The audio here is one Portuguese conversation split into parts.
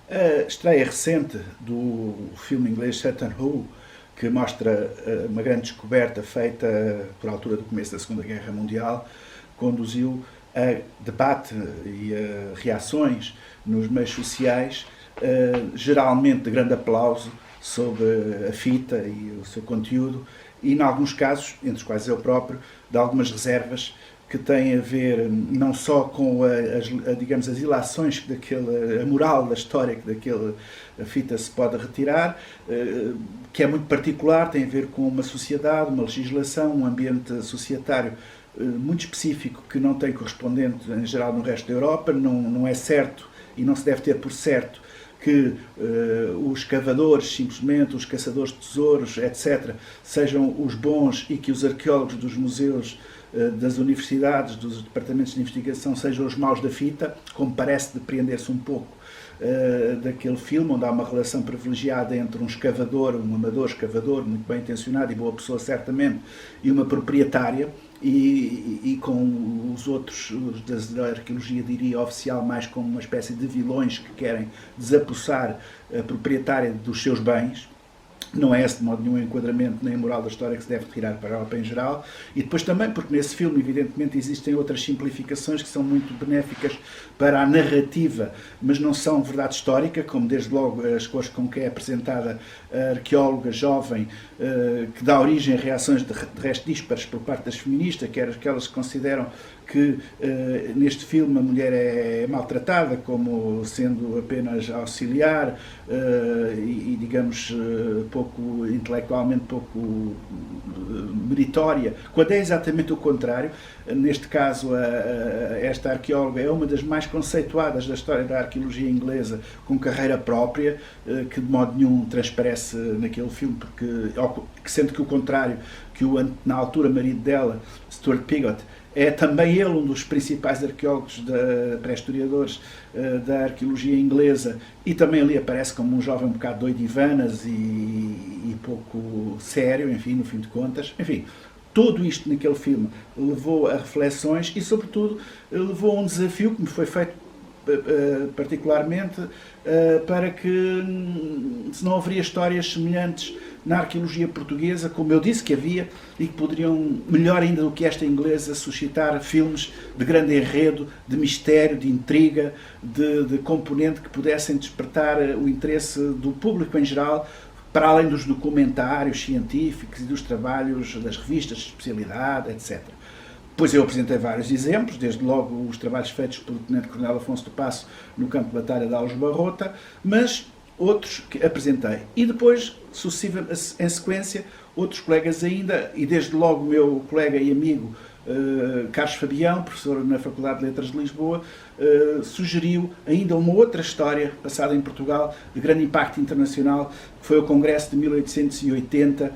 A estreia recente do filme inglês Saturn Who, que mostra uma grande descoberta feita por altura do começo da Segunda Guerra Mundial, conduziu a debate e a reações nos meios sociais, geralmente de grande aplauso sobre a fita e o seu conteúdo, e, em alguns casos, entre os quais eu próprio, de algumas reservas que têm a ver não só com digamos, as ilações a moral da história que daquela fita se pode retirar, que é muito particular, tem a ver com uma sociedade, uma legislação, um ambiente societário muito específico que não tem correspondente em geral no resto da Europa. Não é certo e não se deve ter por certo que os cavadores, simplesmente os caçadores de tesouros, etc., sejam os bons e que os arqueólogos dos museus, das universidades, dos departamentos de investigação, sejam os maus da fita, como parece depreender-se um pouco daquele filme, onde há uma relação privilegiada entre um escavador, um amador escavador, muito bem intencionado e boa pessoa certamente, e uma proprietária, e com os outros da arqueologia, diria, oficial, mais como uma espécie de vilões que querem desapossar a proprietária dos seus bens. Não é esse de modo nenhum o enquadramento nem a moral da história que se deve retirar para a Europa em geral. E depois também, porque nesse filme, evidentemente, existem outras simplificações que são muito benéficas para a narrativa, mas não são verdade histórica, como desde logo as cores com que é apresentada a arqueóloga jovem, que dá origem a reações de resto díspares por parte das feministas, quer aquelas que consideram que neste filme a mulher é maltratada como sendo apenas auxiliar e digamos, pouco intelectualmente pouco meritória, quando é exatamente o contrário. Neste caso, esta arqueóloga é uma das mais conceituadas da história da arqueologia inglesa, com carreira própria, que de modo nenhum transparece naquele filme, porque sendo que o contrário, que na altura marido dela, Stuart Pigott, é também ele um dos principais arqueólogos, pré-historiadores da arqueologia inglesa, e também ali aparece como um jovem um bocado doido de vanas e pouco sério, enfim, no fim de contas. Enfim, tudo isto naquele filme levou a reflexões e, sobretudo, levou a um desafio que me foi feito particularmente para que se não haveria histórias semelhantes na arqueologia portuguesa, como eu disse que havia, e que poderiam, melhor ainda do que esta inglesa, suscitar filmes de grande enredo, de mistério, de intriga, de componente que pudessem despertar o interesse do público em geral, para além dos documentários científicos e dos trabalhos das revistas de especialidade, etc. Depois eu apresentei vários exemplos, desde logo os trabalhos feitos pelo Tenente Coronel Afonso do Paço no campo de batalha de Aljubarrota, mas outros que apresentei. E depois, em sequência, outros colegas ainda, e desde logo o meu colega e amigo Carlos Fabião, professor na Faculdade de Letras de Lisboa, sugeriu ainda uma outra história passada em Portugal de grande impacto internacional, que foi o Congresso de 1880,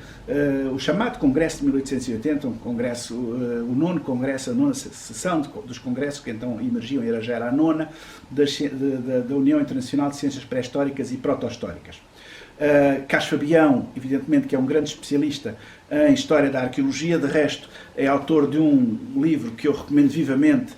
o chamado Congresso de 1880, o nono Congresso, a nona sessão dos congressos que então emergiam, já era a nona, da União Internacional de Ciências Pré-Históricas e Proto-Históricas. Carlos Fabião, evidentemente, que é um grande especialista em História da Arqueologia, de resto é autor de um livro que eu recomendo vivamente,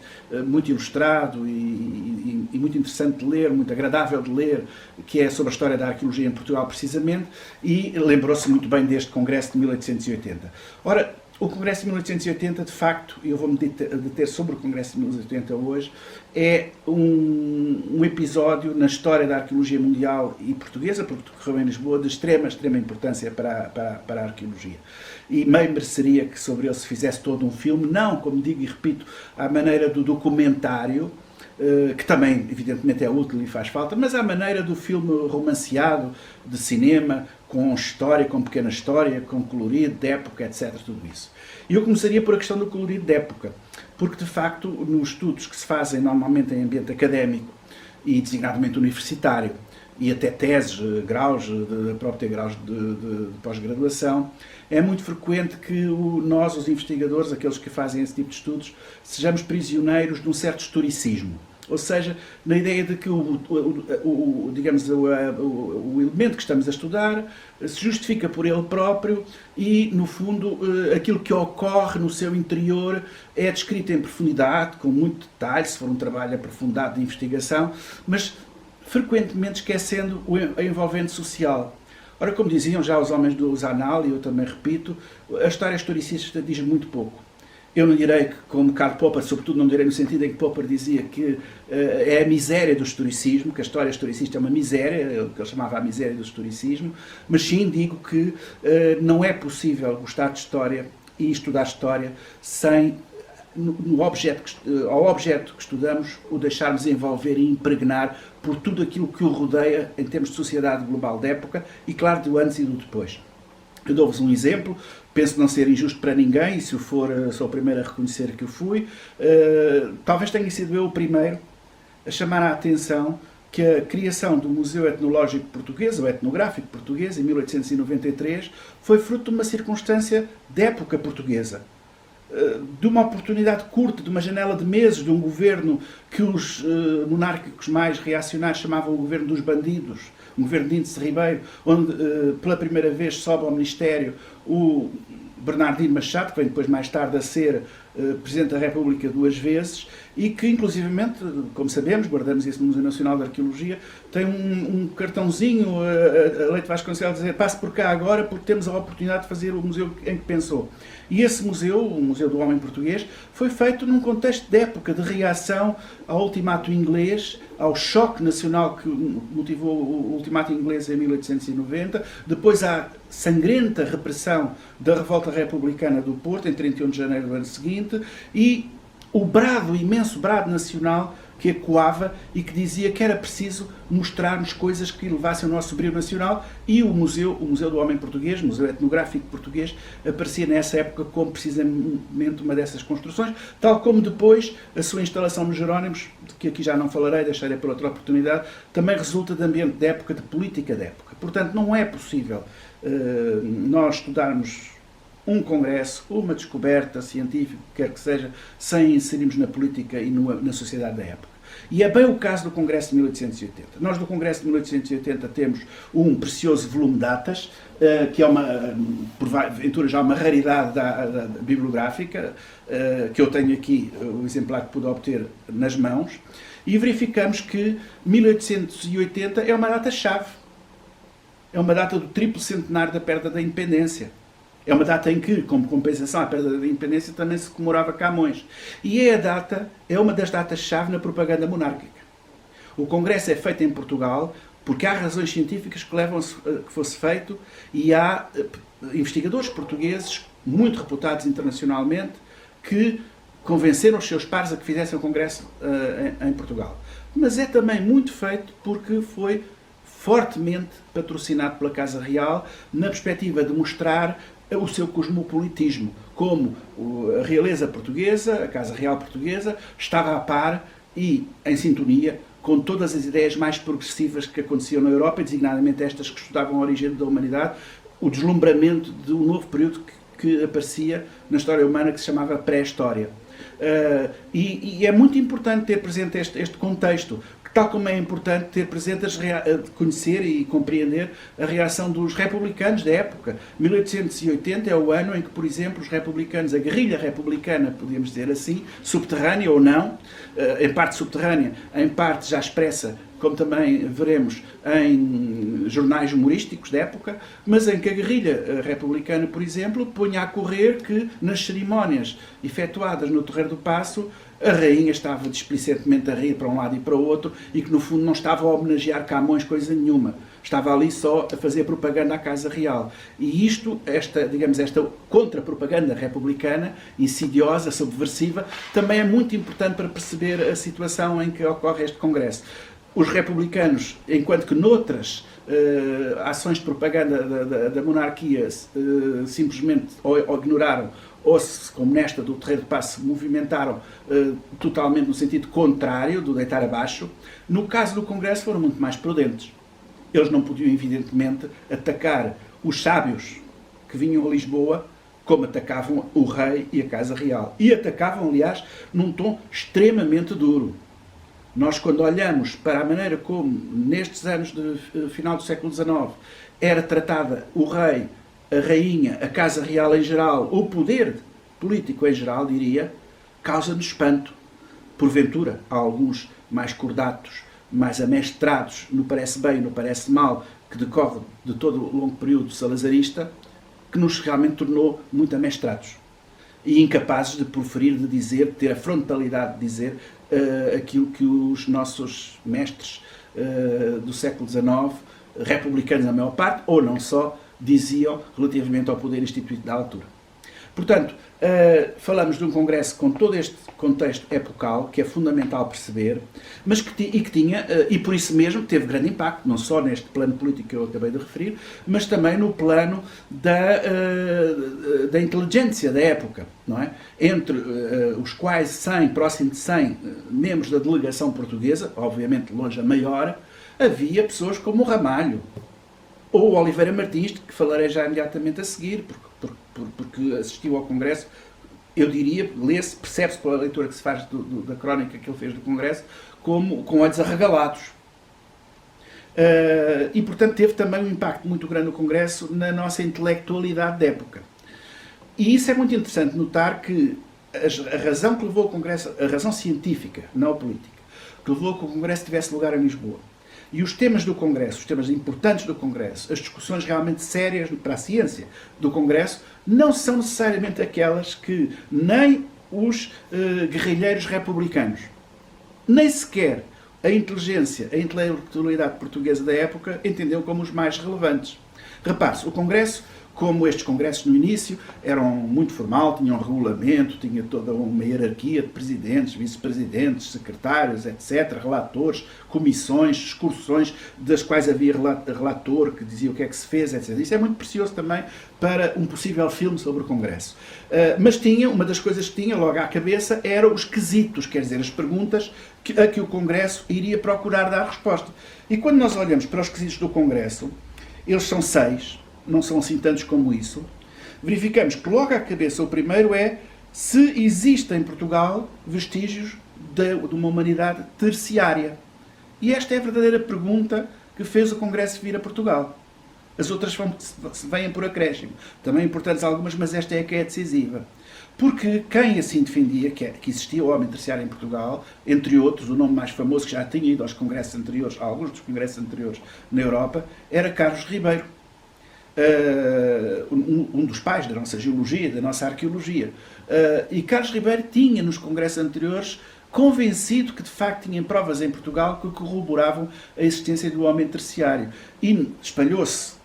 muito ilustrado e muito interessante de ler, muito agradável de ler, que é sobre a história da arqueologia em Portugal, precisamente, e lembrou-se muito bem deste Congresso de 1880. Ora, o Congresso de 1880, de facto, e eu vou-me deter sobre o Congresso de 1880 hoje, é um episódio na história da arqueologia mundial e portuguesa, porque decorreu em Lisboa, de extrema importância para a arqueologia. E meio mereceria que sobre ele se fizesse todo um filme, não, como digo e repito, à maneira do documentário, que também, evidentemente, é útil e faz falta, mas à maneira do filme romanceado, de cinema, com história, com pequena história, com colorido, de época, etc. Tudo isso. E eu começaria por a questão do colorido de época, porque, de facto, nos estudos que se fazem normalmente em ambiente académico e designadamente universitário, e até teses, graus, próprio graus de pós-graduação, é muito frequente que nós, os investigadores, aqueles que fazem esse tipo de estudos, sejamos prisioneiros de um certo historicismo. Ou seja, na ideia de que digamos, o elemento que estamos a estudar se justifica por ele próprio e, no fundo, aquilo que ocorre no seu interior é descrito em profundidade, com muito detalhe, se for um trabalho aprofundado de investigação, mas frequentemente esquecendo a envolvente social. Ora, como diziam já os homens do Zanal, e eu também repito, a história historicista diz muito pouco. Eu não direi que, como Karl Popper, sobretudo não direi no sentido em que Popper dizia que é a miséria do historicismo, que a história historicista é uma miséria, o que ele chamava a miséria do historicismo, mas sim digo que não é possível gostar de história e estudar história sem, ao objeto que estudamos, o deixarmos envolver e impregnar por tudo aquilo que o rodeia em termos de sociedade global da época e, claro, do antes e do depois. Eu dou-vos um exemplo, penso não ser injusto para ninguém, e se o for, sou o primeiro a reconhecer que o fui. Talvez tenha sido eu o primeiro a chamar a atenção que a criação do Museu Etnológico Português, ou Etnográfico Português, em 1893, foi fruto de uma circunstância de época portuguesa. De uma oportunidade curta, de uma janela de meses, de um governo que os monárquicos mais reacionários chamavam o governo dos bandidos, um governo de Índice Ribeiro, onde pela primeira vez sobe ao Ministério o Bernardino Machado, que vem depois mais tarde a ser Presidente da República 2 vezes, e que inclusivamente, como sabemos, guardamos isso no Museu Nacional de Arqueologia, tem um cartãozinho, a Leite Vasconcelos, a dizer: passe por cá agora porque temos a oportunidade de fazer o museu em que pensou. E esse museu, o Museu do Homem Português, foi feito num contexto de época, de reação ao ultimato inglês, ao choque nacional que motivou o ultimato inglês em 1890, depois à sangrenta repressão da revolta republicana do Porto, em 31 de janeiro do ano seguinte, e o brado, o imenso brado nacional que ecoava e que dizia que era preciso mostrarmos coisas que elevassem o nosso brilho nacional, e o Museu do Homem Português, o Museu Etnográfico Português, aparecia nessa época como precisamente uma dessas construções, tal como depois a sua instalação nos Jerónimos, de que aqui já não falarei, deixarei para outra oportunidade, também resulta de ambiente de época, de política de época. Portanto, não é possível nós estudarmos um congresso, uma descoberta científica, quer que seja, sem inserirmos na política e na sociedade da época. E é bem o caso do Congresso de 1880. Nós, do Congresso de 1880, temos um precioso volume de atas, que é porventura já uma raridade da bibliográfica, que eu tenho aqui, o exemplar que pude obter nas mãos, e verificamos que 1880 é uma data-chave. É uma data do triplo centenário da perda da independência. É uma data em que, como compensação à perda da independência, também se comemorava Camões. E é uma das datas-chave na propaganda monárquica. O Congresso é feito em Portugal porque há razões científicas que levam a que fosse feito, e há investigadores portugueses, muito reputados internacionalmente, que convenceram os seus pares a que fizessem o Congresso em Portugal. Mas é também muito feito porque foi fortemente patrocinado pela Casa Real, na perspectiva de mostrar o seu cosmopolitismo, como a realeza portuguesa, a Casa Real portuguesa, estava a par e em sintonia com todas as ideias mais progressivas que aconteciam na Europa, e designadamente estas que estudavam a origem da humanidade, o deslumbramento de um novo período que aparecia na história humana, que se chamava pré-história. E é muito importante ter presente este contexto, tal como é importante ter presente, conhecer e compreender a reação dos republicanos da época. 1880 é o ano em que, por exemplo, os republicanos, a guerrilha republicana, podemos dizer assim, subterrânea ou não, em parte subterrânea, em parte já expressa, como também veremos em jornais humorísticos da época, mas em que a guerrilha republicana, por exemplo, punha a correr que nas cerimónias efetuadas no Terreiro do Paço, a rainha estava displicentemente a rir para um lado e para o outro, e que no fundo não estava a homenagear Camões coisa nenhuma. Estava ali só a fazer propaganda à Casa Real. E esta contra-propaganda republicana, insidiosa, subversiva, também é muito importante para perceber a situação em que ocorre este Congresso. Os republicanos, enquanto que noutras ações de propaganda da monarquia simplesmente ou ignoraram, ou se, como nesta do Terreiro de Paço, se movimentaram totalmente no sentido contrário, do deitar abaixo, no caso do Congresso foram muito mais prudentes. Eles não podiam, evidentemente, atacar os sábios que vinham a Lisboa, como atacavam o rei e a Casa Real. E atacavam, aliás, num tom extremamente duro. Nós, quando olhamos para a maneira como, nestes anos de final do século XIX, era tratada o rei, a rainha, a Casa Real em geral, o poder político em geral, diria, causa-nos espanto. Porventura, há alguns mais cordatos mais amestrados no parece bem e no parece mal, que decorre de todo o longo período salazarista, que nos realmente tornou muito amestrados e incapazes de proferir, de dizer, de ter a frontalidade de dizer aquilo que os nossos mestres do século XIX, republicanos a maior parte, ou não só, diziam relativamente ao poder instituído da altura. Portanto, falamos de um congresso com todo este contexto epocal, que é fundamental perceber, mas que tinha, e por isso mesmo teve grande impacto, não só neste plano político que eu acabei de referir, mas também no plano da inteligência da época, não é? Entre os quais 100, próximo de 100 membros da delegação portuguesa, obviamente longe a maior, havia pessoas como o Ramalho, ou o Oliveira Martins, que falarei já imediatamente a seguir, porque assistiu ao Congresso, eu diria, lê-se, percebe-se pela leitura que se faz da crónica que ele fez do Congresso, como com olhos arregalados. E, portanto, teve também um impacto muito grande no Congresso na nossa intelectualidade da época. E isso é muito interessante notar que a razão que levou o Congresso, a razão científica, não a política, que levou a que o Congresso tivesse lugar em Lisboa, e os temas do Congresso, os temas importantes do Congresso, as discussões realmente sérias para a ciência do Congresso, não são necessariamente aquelas que nem os guerrilheiros republicanos, nem sequer a inteligência, a intelectualidade portuguesa da época entenderam como os mais relevantes. Repare-se, o Congresso, como estes congressos no início, eram muito formal, tinham um regulamento, tinha toda uma hierarquia de presidentes, vice-presidentes, secretários, etc., relatores, comissões, excursões, das quais havia relator que dizia o que é que se fez, etc. Isso é muito precioso também para um possível filme sobre o Congresso. Mas tinha, uma das coisas que tinha logo à cabeça eram os quesitos, quer dizer, as perguntas a que o Congresso iria procurar dar resposta. E quando nós olhamos para os quesitos do Congresso, eles são 6, não são assim tantos como isso, verificamos que logo à cabeça o primeiro é se existe em Portugal vestígios de uma humanidade terciária. E esta é a verdadeira pergunta que fez o Congresso vir a Portugal. As outras vêm por acréscimo. Também importantes algumas, mas esta é a que é decisiva. Porque quem assim defendia que existia o homem terciário em Portugal, entre outros, o nome mais famoso que já tinha ido aos congressos anteriores, a alguns dos congressos anteriores na Europa, era Carlos Ribeiro. Um dos pais da nossa geologia, da nossa arqueologia. E Carlos Ribeiro tinha, nos congressos anteriores, convencido que de facto tinha provas em Portugal que corroboravam a existência do homem terciário. E espalhou-se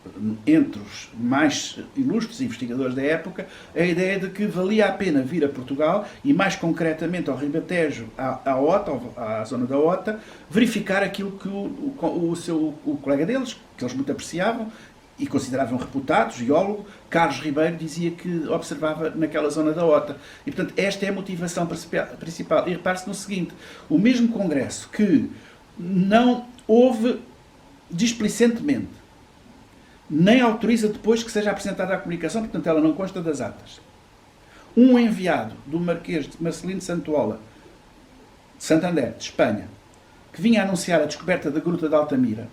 entre os mais ilustres investigadores da época a ideia de que valia a pena vir a Portugal e, mais concretamente, ao Ribatejo, à Ota, à zona da Ota, verificar aquilo que o colega deles, que eles muito apreciavam e consideravam reputado, geólogo, Carlos Ribeiro, dizia que observava naquela zona da Ota. E, portanto, esta é a motivação principal. E repare-se no seguinte, o mesmo Congresso que não houve displicentemente, nem autoriza depois que seja apresentada à comunicação, portanto, ela não consta das atas. Um enviado do Marquês de Marcelino de Santola, de Santander, de Espanha, que vinha anunciar a descoberta da Gruta de Altamira,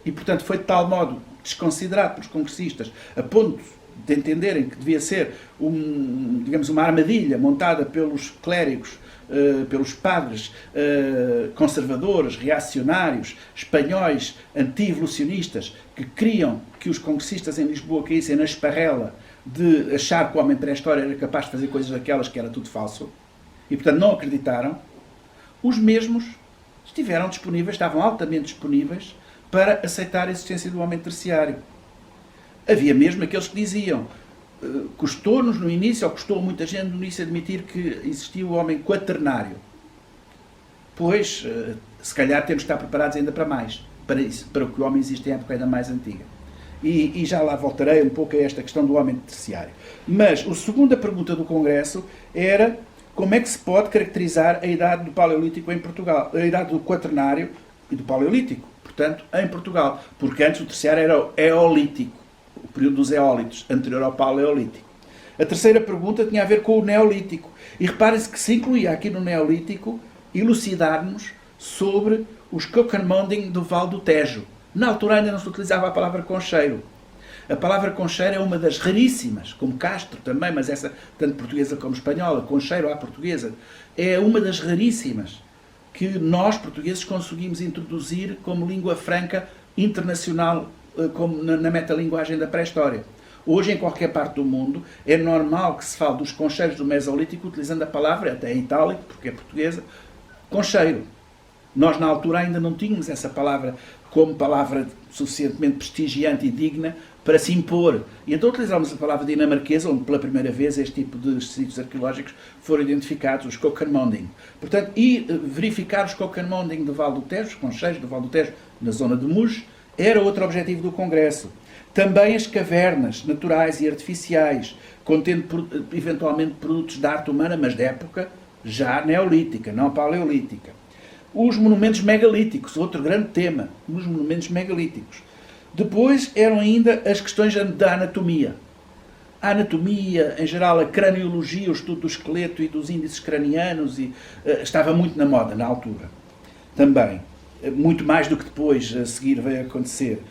e, portanto, foi de tal modo desconsiderado pelos congressistas, a ponto de entenderem que devia ser digamos, uma armadilha montada pelos clérigos, pelos padres conservadores, reacionários, espanhóis, anti-evolucionistas, que queriam que os congressistas em Lisboa caíssem na esparrela de achar que o homem pré-história era capaz de fazer coisas daquelas que era tudo falso, e, portanto, não acreditaram. Os mesmos estavam altamente disponíveis para aceitar a existência do homem terciário. Havia mesmo aqueles que diziam, custou-nos no início, ou custou a muita gente no início admitir que existia o homem quaternário. Pois, se calhar temos que estar preparados ainda para mais, para isso, para o que o homem existe em época ainda mais antiga. E já lá voltarei um pouco a esta questão do homem terciário. Mas a segunda pergunta do Congresso era como é que se pode caracterizar a idade do Paleolítico em Portugal, a idade do quaternário e do Paleolítico, portanto, em Portugal, porque antes o terciário era o Eolítico, o período dos Eólitos, anterior ao Paleolítico. A terceira pergunta tinha a ver com o Neolítico. E reparem-se que se incluía aqui no Neolítico elucidar-nos sobre os Cockermonding do Vale do Tejo. Na altura ainda não se utilizava a palavra concheiro. A palavra concheiro é uma das raríssimas, como Castro também, mas essa tanto portuguesa como espanhola, concheiro à portuguesa, é uma das raríssimas que nós, portugueses, conseguimos introduzir como língua franca internacional, como na metalinguagem da pré-história. Hoje, em qualquer parte do mundo, é normal que se fale dos concheiros do Mesolítico utilizando a palavra, até em itálico, porque é portuguesa, concheiro. Nós, na altura, ainda não tínhamos essa palavra como palavra suficientemente prestigiante e digna para se impor. E então utilizámos a palavra dinamarquesa, onde pela primeira vez este tipo de sítios arqueológicos foram identificados, os Cockermonding. Portanto, e verificar os Cockermonding do Val do Tejo, os concheiros do Val do Tejo, na zona de Muge, era outro objetivo do Congresso. Também as cavernas naturais e artificiais, contendo eventualmente produtos da arte humana, mas de época já neolítica, não paleolítica. Os monumentos megalíticos, outro grande tema, os monumentos megalíticos. Depois eram ainda as questões da anatomia. A anatomia, em geral, a craniologia, o estudo do esqueleto e dos índices cranianos, estava muito na moda na altura. Também. Muito mais do que depois, a seguir, veio acontecer.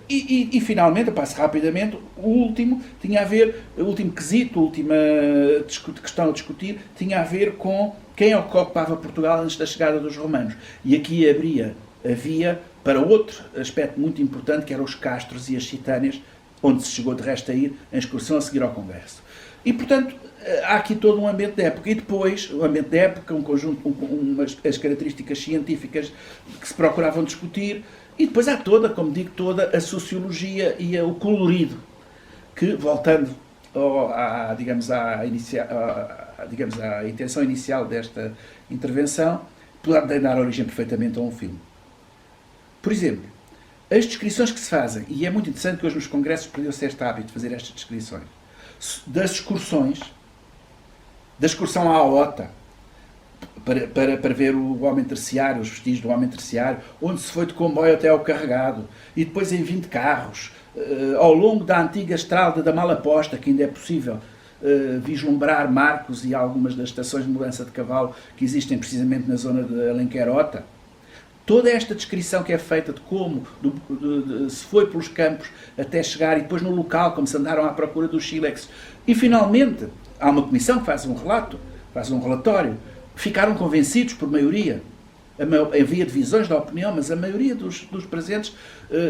E finalmente, eu passo rapidamente, o último tinha a ver, o último quesito, a última questão a discutir, tinha a ver com quem ocupava Portugal antes da chegada dos romanos. E aqui havia para outro aspecto muito importante, que eram os castros e as citâneas, onde se chegou de resto a ir em excursão a seguir ao Congresso. E, portanto, há aqui todo um ambiente de época. E depois, o ambiente de época, um conjunto, as características científicas que se procuravam discutir. E depois há toda, como digo, toda a sociologia e o colorido, que, voltando à intenção inicial desta intervenção, pode dar origem perfeitamente a um filme. Por exemplo, as descrições que se fazem, e é muito interessante que hoje nos congressos perdeu-se este hábito de fazer estas descrições, das excursões, da excursão à OTA, para ver o homem terciário, os vestígios do homem terciário, onde se foi de comboio até ao carregado, e depois em 20 carros, ao longo da antiga estrada da Malaposta, que ainda é possível vislumbrar marcos e algumas das estações de mudança de cavalo que existem precisamente na zona de Alenquer-Ota. Toda esta descrição que é feita de como se foi pelos campos até chegar, e depois no local, como se andaram à procura dos sílex, e finalmente há uma comissão que faz um relato, faz um relatório. Ficaram convencidos, por maioria, havia divisões da opinião, mas a maioria dos presentes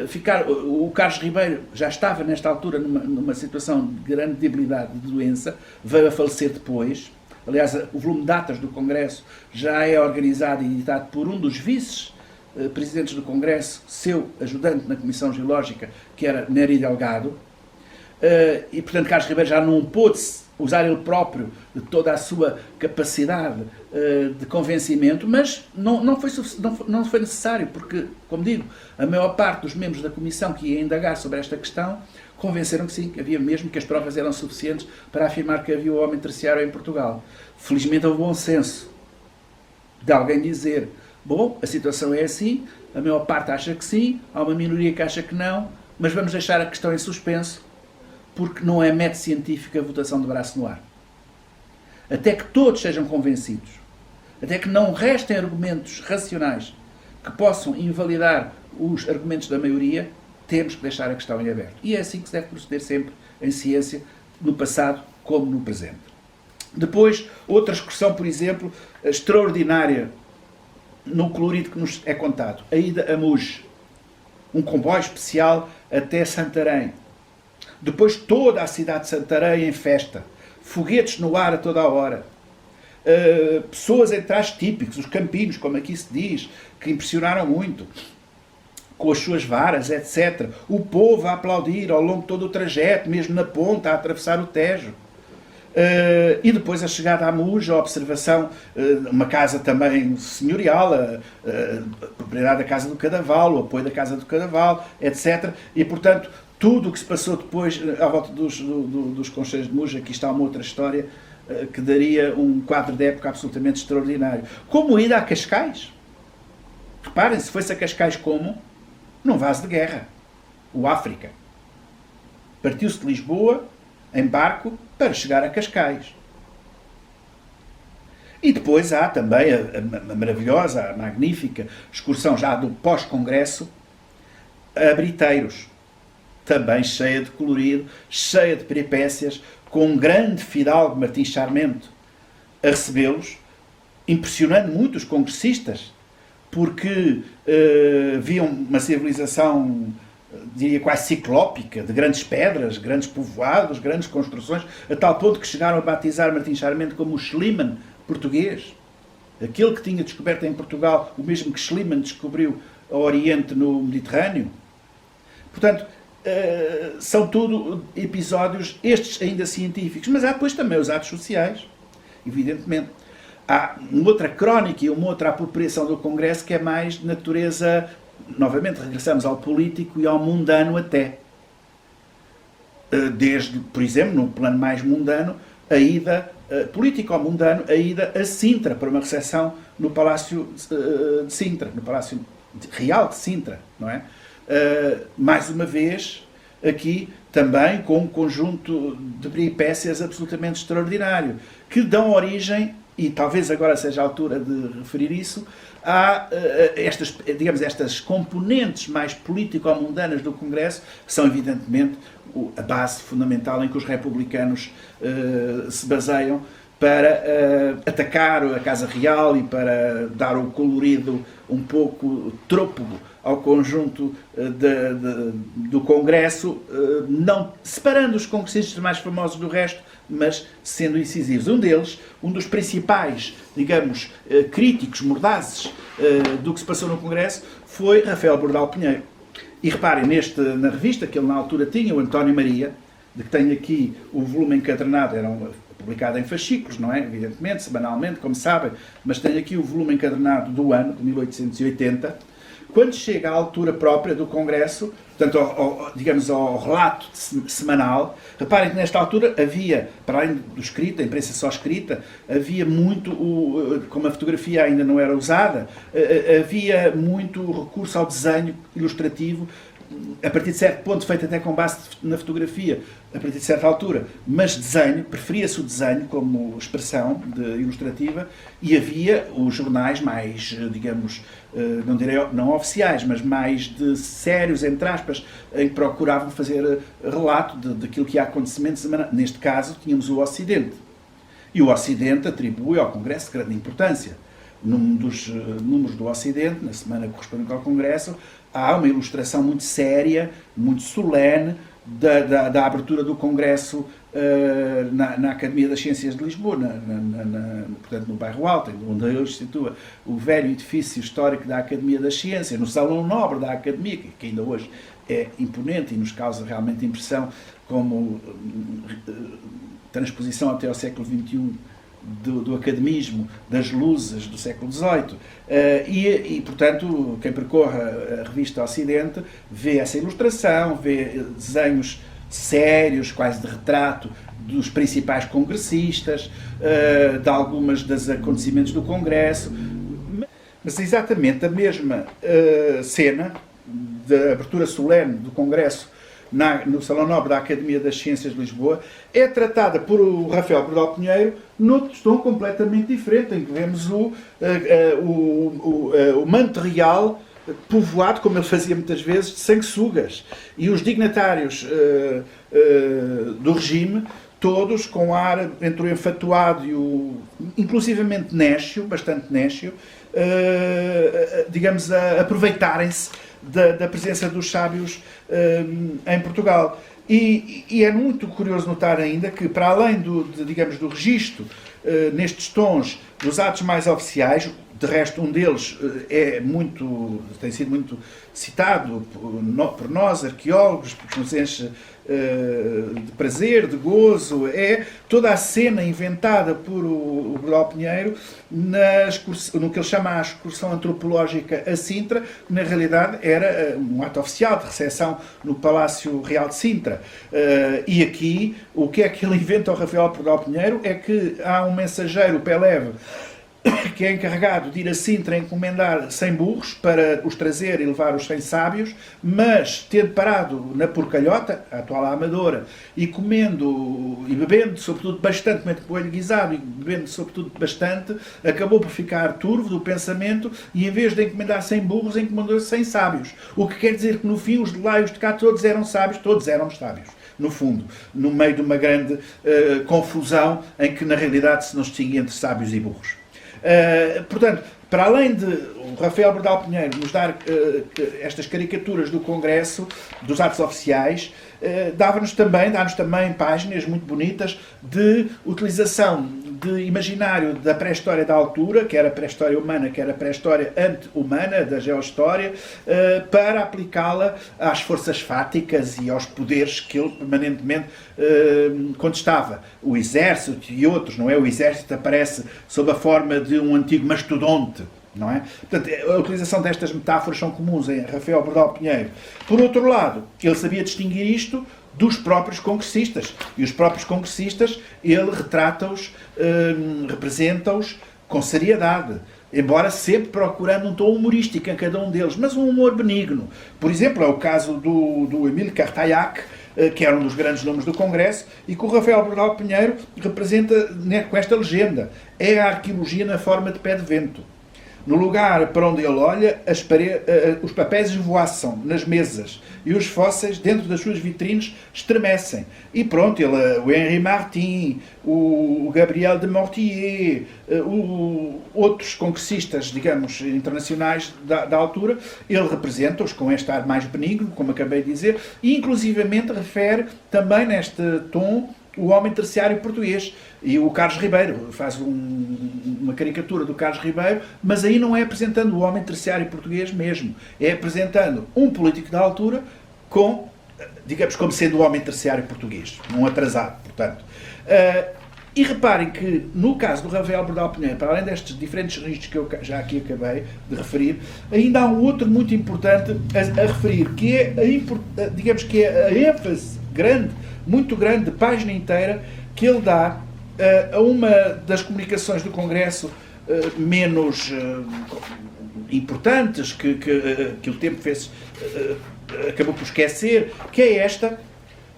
ficaram. O Carlos Ribeiro já estava, nesta altura, numa situação de grande debilidade de doença, veio a falecer depois. Aliás, o volume de datas do Congresso já é organizado e editado por um dos vice-presidentes do Congresso, seu ajudante na Comissão Geológica, que era Nery Delgado, e, portanto, Carlos Ribeiro já não pôde usar ele próprio de toda a sua capacidade de convencimento, mas não foi necessário, porque, como digo, a maior parte dos membros da Comissão que ia indagar sobre esta questão convenceram que sim, que havia mesmo, que as provas eram suficientes para afirmar que havia o homem terciário em Portugal. Felizmente houve bom senso de alguém dizer, bom, a situação é assim, a maior parte acha que sim, há uma minoria que acha que não, mas vamos deixar a questão em suspenso, porque não é método científico a votação de braço no ar. Até que todos sejam convencidos, até que não restem argumentos racionais que possam invalidar os argumentos da maioria, temos que deixar a questão em aberto. E é assim que se deve proceder sempre em ciência, no passado como no presente. Depois, outra excursão, por exemplo, extraordinária no colorido que nos é contado. A ida a Muge. Um comboio especial até Santarém. Depois toda a cidade de Santarém em festa, foguetes no ar a toda a hora, pessoas em trajes típicos, os campinos, como aqui se diz, que impressionaram muito, com as suas varas, etc. O povo a aplaudir ao longo de todo o trajeto, mesmo na ponta, a atravessar o Tejo. E depois a chegada à Muge, a observação, uma casa também senhorial, a propriedade da Casa do Cadaval, o apoio da Casa do Cadaval, etc. E, portanto, tudo o que se passou depois, à volta dos concheiros de Muge, aqui está uma outra história, que daria um quadro de época absolutamente extraordinário. Como ir a Cascais? Reparem, se foi-se a Cascais como? Num vaso de guerra. O África. Partiu-se de Lisboa, em barco, para chegar a Cascais. E depois há também a maravilhosa, a magnífica excursão já do pós-congresso a Briteiros. Também cheia de colorido, cheia de peripécias, com um grande fidalgo, Martim Charmento, a recebê-los, impressionando muito os congressistas, porque viam uma civilização, diria, quase ciclópica, de grandes pedras, grandes povoados, grandes construções, a tal ponto que chegaram a batizar Martim Sarmento como o Schliemann português. Aquele que tinha descoberto em Portugal o mesmo que Schliemann descobriu ao Oriente no Mediterrâneo. Portanto, são tudo episódios, estes ainda científicos, mas há depois também os atos sociais, evidentemente. Há uma outra crónica e uma outra apropriação do Congresso que é mais de natureza, novamente regressamos ao político e ao mundano até. Desde, por exemplo, no plano mais mundano, a ida, político ao mundano, a ida a Sintra, para uma recepção no Palácio de Sintra, no Palácio Real de Sintra, não é? Mais uma vez, aqui também com um conjunto de peripécias absolutamente extraordinário, que dão origem, e talvez agora seja a altura de referir isso, a estas componentes mais político-mundanas do Congresso, que são evidentemente a base fundamental em que os republicanos se baseiam para atacar a Casa Real e para dar o colorido um pouco trôpego ao conjunto do Congresso, não separando os congressistas mais famosos do resto, mas sendo incisivos. Um deles, um dos principais, digamos, críticos mordazes do que se passou no Congresso, foi Rafael Bordal Pinheiro. E reparem, na revista que ele na altura tinha, o António Maria, de que tem aqui o volume encadernado, era publicado em fascículos, não é? Evidentemente, semanalmente, como sabem, mas tem aqui o volume encadernado do ano, de 1880, quando chega à altura própria do Congresso, portanto, digamos, ao relato semanal, reparem que nesta altura havia, para além do escrito, a imprensa só escrita, havia muito, como a fotografia ainda não era usada, havia muito recurso ao desenho ilustrativo, a partir de certo ponto, feito até com base na fotografia, a partir de certa altura, mas desenho, preferia-se o desenho como expressão ilustrativa, e havia os jornais mais, digamos, não direi não oficiais, mas mais de sérios, entre aspas, em que procuravam fazer relato daquilo que há acontecimentos. Neste caso, tínhamos o Ocidente. E o Ocidente atribui ao Congresso grande importância. Num dos números do Ocidente, na semana correspondente ao Congresso, há uma ilustração muito séria, muito solene, da abertura do Congresso na Academia das Ciências de Lisboa, portanto no bairro Alto, onde hoje se situa o velho edifício histórico da Academia das Ciências, no Salão Nobre da Academia, que ainda hoje é imponente e nos causa realmente impressão como transposição até ao século XXI do academismo, das luzes do século XVIII. E, portanto, quem percorre a revista Ocidente vê essa ilustração, vê desenhos sérios, quase de retrato, dos principais congressistas, de algumas dos acontecimentos do Congresso. Mas exatamente a mesma cena da abertura solene do Congresso no Salão Nobre da Academia das Ciências de Lisboa, é tratada por o Rafael Bordal Pinheiro num tom completamente diferente, em que vemos o manto real povoado, como ele fazia muitas vezes, de sanguessugas. E os dignatários do regime, todos com ar entre o enfatuado e o inclusivamente néscio, bastante néscio, digamos, a aproveitarem-se da presença dos sábios em Portugal. E é muito curioso notar ainda que, para além digamos, do registro nestes tons dos atos mais oficiais, de resto um deles tem sido muito citado por nós, arqueólogos, porque nos enche de prazer, de gozo, é toda a cena inventada por o Bordal Pinheiro no que ele chama a excursão antropológica a Sintra, que na realidade era um ato oficial de recepção no Palácio Real de Sintra. E aqui, o que é que ele inventa ao Rafael Bordal Pinheiro é que há um mensageiro, o Peleve, que é encarregado de ir a Sintra encomendar 100 burros para os trazer e levar os 100 sábios, mas tendo parado na Porcalhota, a atual Amadora, e comendo e bebendo, sobretudo bastante, comendo coelho guisado e bebendo, sobretudo bastante, acabou por ficar turvo do pensamento e, em vez de encomendar 100 burros, encomendou 100 sábios. O que quer dizer que, no fim, os de lá e os de cá todos eram sábios, todos eram sábios. No fundo, no meio de uma grande confusão em que, na realidade, se não distingue entre sábios e burros. Portanto, para além de o Rafael Bordal Pinheiro nos dar estas caricaturas do Congresso, dos atos oficiais, dá-nos também páginas muito bonitas de utilização de imaginário da pré-história da altura, quer a pré-história humana, quer a pré-história ante-humana, da geohistória, para aplicá-la às forças fáticas e aos poderes que ele permanentemente contestava. O exército e outros, não é? O exército aparece sob a forma de um antigo mastodonte, não é? Portanto, a utilização destas metáforas são comuns em Rafael Bordal Pinheiro. Por outro lado, ele sabia distinguir isto dos próprios congressistas. E os próprios congressistas, ele retrata-os, representa-os com seriedade, embora sempre procurando um tom humorístico em cada um deles, mas um humor benigno. Por exemplo, é o caso do Emílio Cartaillac, que era um dos grandes nomes do Congresso, e que o Rafael Bordal Pinheiro representa com esta legenda: é a arqueologia na forma de pé de vento. No lugar para onde ele olha, os papéis esvoaçam nas mesas e os fósseis, dentro das suas vitrines, estremecem. E pronto, o Henri Martin, o Gabriel de Mortier, outros congressistas, digamos, internacionais da altura, ele representa-os com este ar mais benigno, como acabei de dizer, e inclusivamente refere também neste tom o homem terciário português. E o Carlos Ribeiro faz uma caricatura do Carlos Ribeiro, mas aí não é apresentando o homem terciário português mesmo, é apresentando um político da altura digamos, como sendo o homem terciário português, um atrasado, portanto. E reparem que, no caso do Rafael Bordal Pinheiro, para além destes diferentes registros que eu já aqui acabei de referir, ainda há um outro muito importante a referir, que é digamos que é a ênfase grande, muito grande, de página inteira, que ele dá a uma das comunicações do Congresso menos importantes, que o tempo acabou por esquecer, que é esta,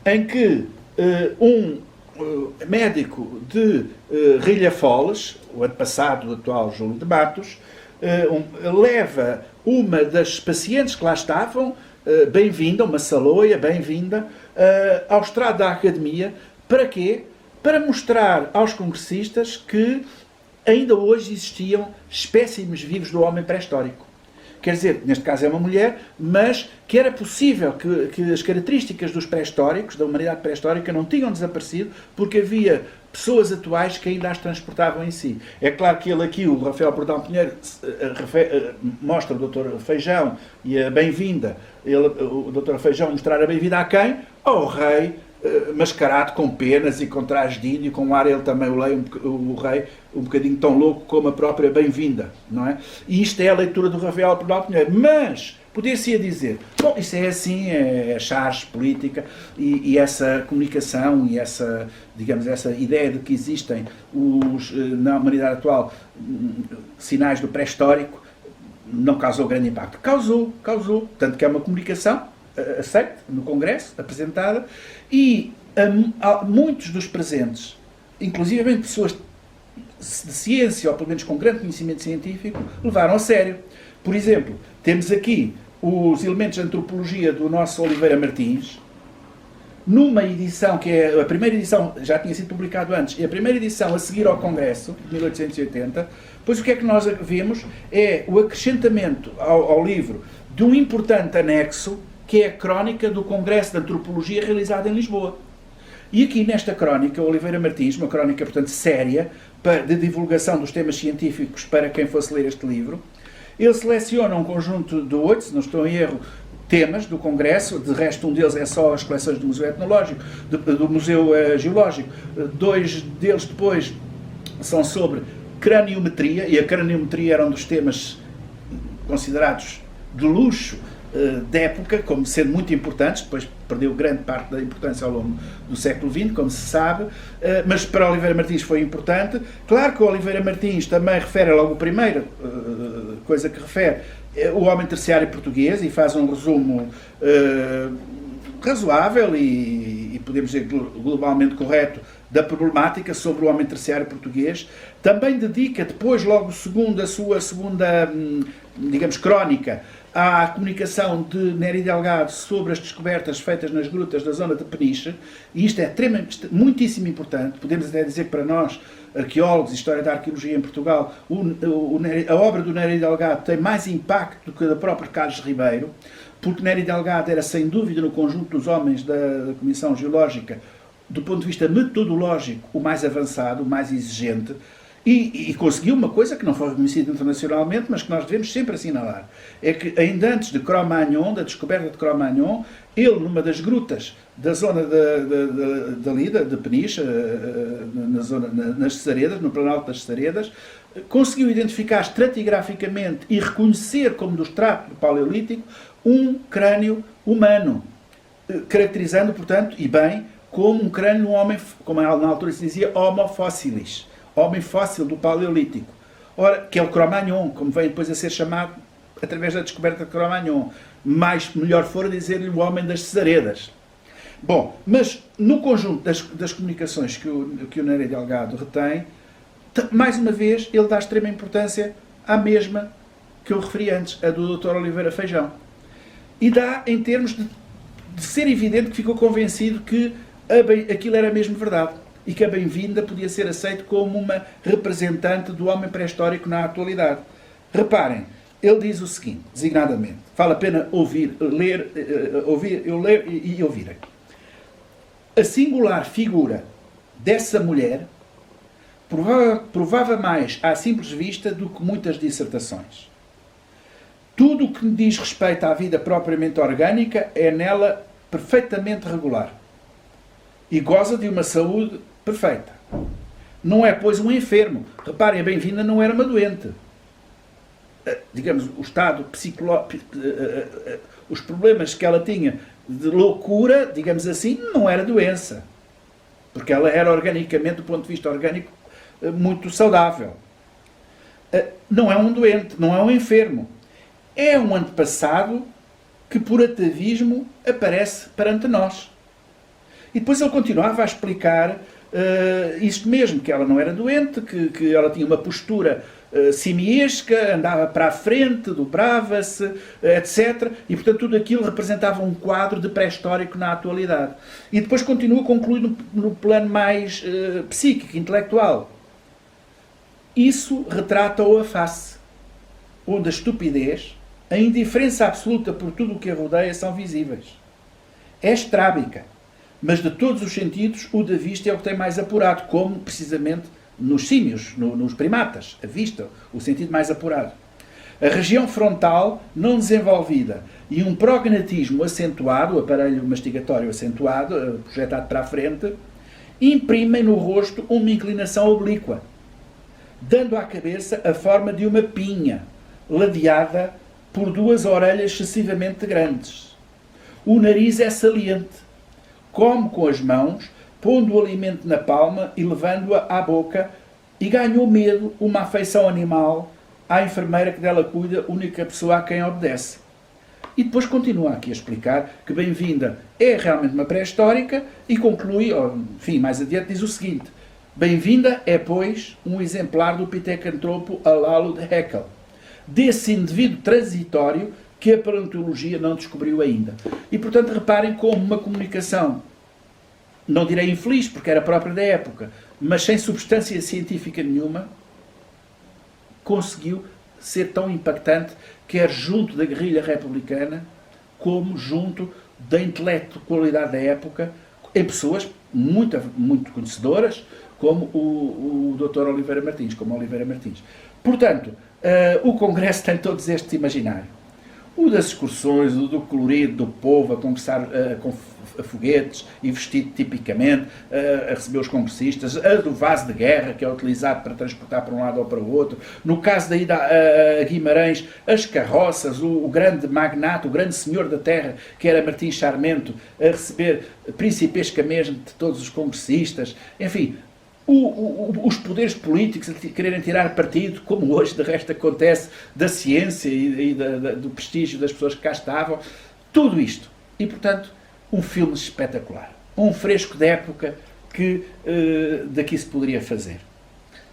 em que um médico de Rilhafoles, o antepassado do atual Júlio de Matos, leva uma das pacientes que lá estavam, bem-vinda, uma saloia, bem-vinda, ao estrado da Academia. Para quê? Para mostrar aos congressistas que ainda hoje existiam espécimes vivos do homem pré-histórico. Quer dizer, neste caso é uma mulher, mas que era possível que as características dos pré-históricos, da humanidade pré-histórica, não tinham desaparecido, porque havia pessoas atuais que ainda as transportavam em si. É claro que ele aqui, o Rafael Bordal Pinheiro, mostra o Dr. Feijão e a bem-vinda. O Dr. Feijão mostrar a bem-vinda a quem? Ao rei, mascarado com penas e com traje de índio, com um ar, ele também o rei, um bocadinho tão louco como a própria bem-vinda, não é? E isto é a leitura do Rafael Bordal Pinheiro. Mas poder-se dizer, bom, isso é assim, é charge política, e essa comunicação e essa, digamos, essa ideia de que existem na humanidade atual sinais do pré-histórico não causou grande impacto. Causou, tanto que é uma comunicação aceita no Congresso, apresentada, e muitos dos presentes, inclusive pessoas de ciência, ou pelo menos com grande conhecimento científico, levaram a sério. Por exemplo, temos aqui os elementos de antropologia do nosso Oliveira Martins, numa edição que é a primeira edição, já tinha sido publicado antes, e a primeira edição a seguir ao Congresso, de 1880, pois o que é que nós vemos é o acrescentamento ao livro de um importante anexo, que é a crónica do Congresso de Antropologia realizado em Lisboa. E aqui nesta crónica, Oliveira Martins, uma crónica, portanto, séria, de divulgação dos temas científicos para quem fosse ler este livro, ele seleciona um conjunto de 8, se não estou em erro, temas do Congresso. De resto, um deles é só as coleções do Museu Etnológico, do Museu Geológico. 2 deles depois são sobre craniometria, e a craniometria era um dos temas considerados de luxo da época, como sendo muito importantes. Depois perdeu grande parte da importância ao longo do século XX, como se sabe, mas para Oliveira Martins foi importante. Claro que o Oliveira Martins também refere, logo a primeira coisa que refere, o homem terciário português, e faz um resumo razoável e podemos dizer globalmente correto da problemática sobre o homem terciário português. Também dedica depois, logo a sua segunda, digamos, crónica Há a comunicação de Néry Delgado sobre as descobertas feitas nas grutas da zona de Peniche, e isto é muitíssimo importante. Podemos até dizer que para nós, arqueólogos e história da arqueologia em Portugal, a obra do Néry Delgado tem mais impacto do que a da própria Carlos Ribeiro, porque Néry Delgado era, sem dúvida, no conjunto dos homens da Comissão Geológica, do ponto de vista metodológico, o mais avançado, o mais exigente, e conseguiu uma coisa que não foi reconhecida internacionalmente, mas que nós devemos sempre assinalar. É que ainda antes de Cro-Magnon, da descoberta de Cro-Magnon, ele, numa das grutas da zona de Peniche, nas Cesaredas, no Planalto das Cesaredas, conseguiu identificar estratigraficamente e reconhecer como do estrato paleolítico um crânio humano, caracterizando, portanto, e bem, como um crânio de um homem, como na altura se dizia, Homo fossilis, homem fóssil do Paleolítico. Ora, que é o Cro-Magnon, como vem depois a ser chamado através da descoberta de Cro-Magnon. Melhor fora dizer-lhe o homem das Cesaredas. Bom, mas no conjunto das comunicações que o Néry Delgado retém, mais uma vez, ele dá extrema importância à mesma que eu referi antes, a do Dr. Oliveira Feijão. E dá em termos de ser evidente que ficou convencido que aquilo era mesmo verdade e que a Bem-vinda podia ser aceito como uma representante do homem pré-histórico na atualidade. Reparem, ele diz o seguinte, designadamente, vale a pena ler e ouvirem. A singular figura dessa mulher provava mais à simples vista do que muitas dissertações. Tudo o que diz respeito à vida propriamente orgânica é nela perfeitamente regular e goza de uma saúde perfeita. Não é, pois, um enfermo. Reparem, a Bem-vinda não era uma doente. Digamos, o estado psicológico, os problemas que ela tinha de loucura, digamos assim, não era doença. Porque ela era organicamente, do ponto de vista orgânico, muito saudável. Não é um doente, não é um enfermo. É um antepassado que, por atavismo, aparece perante nós. E depois ele continuava a explicar isto mesmo, que ela não era doente, que ela tinha uma postura simiesca, andava para a frente, dobrava-se, etc. E, portanto, tudo aquilo representava um quadro de pré-histórico na atualidade. E depois continua concluindo no plano mais psíquico, intelectual. Isso retrata-o a face, onde a estupidez, a indiferença absoluta por tudo o que a rodeia são visíveis. É estrábica, mas de todos os sentidos o da vista é o que tem mais apurado, como precisamente nos símios, nos primatas, a vista, o sentido mais apurado. A região frontal não desenvolvida e um prognatismo acentuado, o aparelho mastigatório acentuado, projetado para a frente, imprimem no rosto uma inclinação oblíqua, dando à cabeça a forma de uma pinha, ladeada por duas orelhas excessivamente grandes. O nariz é saliente. Come com as mãos, pondo o alimento na palma e levando-a à boca, e ganhou medo, uma afeição animal, à enfermeira que dela cuida, única pessoa a quem obedece. E depois continua aqui a explicar que Bem-vinda é realmente uma pré-histórica e conclui, enfim, mais adiante, diz o seguinte: Bem-vinda é, pois, um exemplar do Pithecanthropo alalo de Haeckel, desse indivíduo transitório que a paleontologia não descobriu ainda. E, portanto, reparem como uma comunicação, não direi infeliz, porque era própria da época, mas sem substância científica nenhuma, conseguiu ser tão impactante, quer junto da guerrilha republicana, como junto da intelectualidade da época, em pessoas muito, muito conhecedoras, como o Dr. Oliveira Martins, Portanto, o Congresso tem todos estes imaginários. O das excursões, o do colorido, do povo a conversar com foguetes e vestido tipicamente, a receber os congressistas, a do vaso de guerra, que é utilizado para transportar para um lado ou para o outro. No caso da ida a Guimarães, as carroças, o grande magnata, o grande senhor da terra, que era Martim Charmento, a receber principescamente de todos os congressistas. Enfim, os poderes políticos a quererem tirar partido, como hoje de resto acontece, da ciência e do prestígio das pessoas que cá estavam. Tudo isto. E, portanto, um filme espetacular. Um fresco de época que daqui se poderia fazer.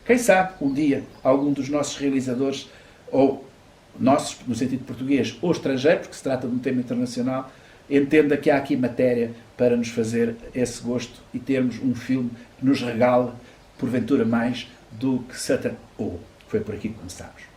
Quem sabe, um dia, algum dos nossos realizadores ou nossos, no sentido português, ou estrangeiro, porque se trata de um tema internacional, entenda que há aqui matéria para nos fazer esse gosto e termos um filme que nos regale, porventura, mais do que Satan O. Foi por aqui que começámos.